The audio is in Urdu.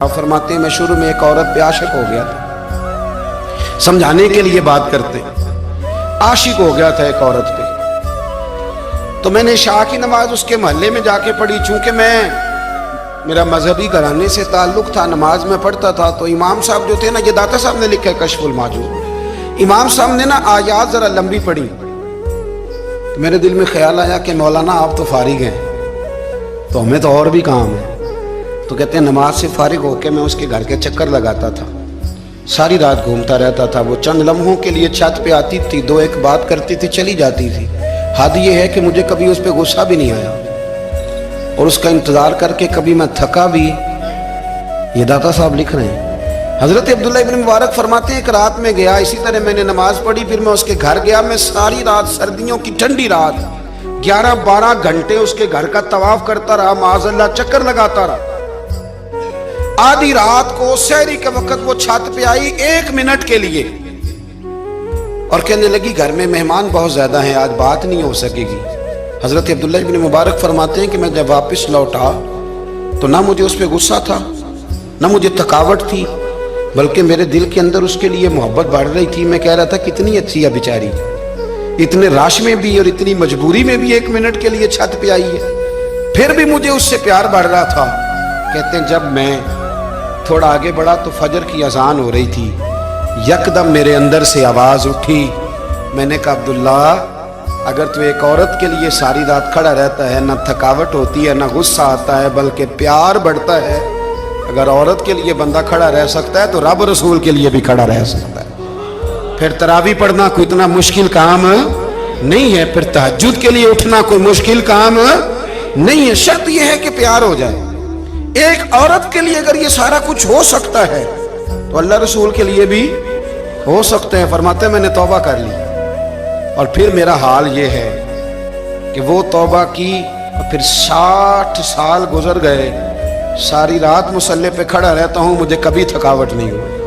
آپ فرماتے ہیں میں شروع میں ایک عورت پہ عاشق ہو گیا تھا، سمجھانے کے لیے بات کرتے ہیں، عاشق ہو گیا تھا ایک عورت پہ، تو میں نے عشاء کی نماز اس کے محلے میں جا کے پڑھی۔ چونکہ میرا مذہبی گھرانے سے تعلق تھا، نماز میں پڑھتا تھا، تو امام صاحب جو تھے نا، یہ داتا صاحب نے لکھا ہے کشف المحجوب، امام صاحب نے نا آیات ذرا لمبی پڑھی، تو میرے دل میں خیال آیا کہ مولانا آپ تو فارغ ہیں، تو ہمیں تو اور بھی کام ہے۔ تو کہتے ہیں نماز سے فارغ ہو کے میں اس کے گھر کے چکر لگاتا تھا، ساری رات گھومتا رہتا تھا۔ وہ چند لمحوں کے لیے چھت پہ آتی تھی، دو ایک بات کرتی تھی، چلی جاتی تھی۔ حد یہ ہے کہ مجھے کبھی اس پہ غصہ بھی نہیں آیا، اور اس کا انتظار کر کے کبھی میں تھکا بھی۔ یہ داتا صاحب لکھ رہے ہیں۔ حضرت عبداللہ ابن مبارک فرماتے ہیں ایک رات میں گیا، اسی طرح میں نے نماز پڑھی، پھر میں اس کے گھر گیا۔ میں ساری رات، سردیوں کی ٹھنڈی رات، 11-12 گھنٹے اس کے گھر کا طواف کرتا رہا، معاذ اللہ چکر لگاتا رہا۔ آدھی رات کو سحری کے وقت وہ چھت پہ آئی 1 منٹ کے لیے، اور کہنے لگی گھر میں مہمان بہت زیادہ ہیں، آج بات نہیں ہو سکے گی۔ حضرت عبداللہ ابن مبارک فرماتے ہیں کہ میں جب واپس لوٹا تو نہ مجھے اس پہ غصہ تھا، نہ مجھے تھکاوٹ تھی، بلکہ میرے دل کے اندر اس کے لیے محبت بڑھ رہی تھی۔ میں کہہ رہا تھا کتنی اچھی ہے بیچاری، اتنے راش میں بھی اور اتنی مجبوری میں بھی 1 منٹ کے لیے چھت پہ آئی ہے، پھر بھی مجھے اس سے پیار بڑھ رہا تھا۔ کہتے ہیں جب میں تھوڑا آگے بڑھا تو فجر کی اذان ہو رہی تھی، یکدم میرے اندر سے آواز اٹھی۔ میں نے کہا عبداللہ، اگر تو ایک عورت کے لیے ساری رات کھڑا رہتا ہے، نہ تھکاوٹ ہوتی ہے، نہ غصہ آتا ہے، بلکہ پیار بڑھتا ہے، اگر عورت کے لیے بندہ کھڑا رہ سکتا ہے تو رب رسول کے لیے بھی کھڑا رہ سکتا ہے۔ پھر تراویح پڑھنا کوئی اتنا مشکل کام نہیں ہے، پھر تہجد کے لیے اٹھنا کوئی مشکل کام نہیں ہے، شرط یہ ہے کہ پیار ہو جائے۔ ایک عورت کے لیے اگر یہ سارا کچھ ہو سکتا ہے تو اللہ رسول کے لیے بھی ہو سکتے ہیں۔ فرماتے ہیں میں نے توبہ کر لی، اور پھر میرا حال یہ ہے کہ وہ توبہ کی، اور پھر 60 سال گزر گئے، ساری رات مصلی پہ کھڑا رہتا ہوں، مجھے کبھی تھکاوٹ نہیں ہوئی۔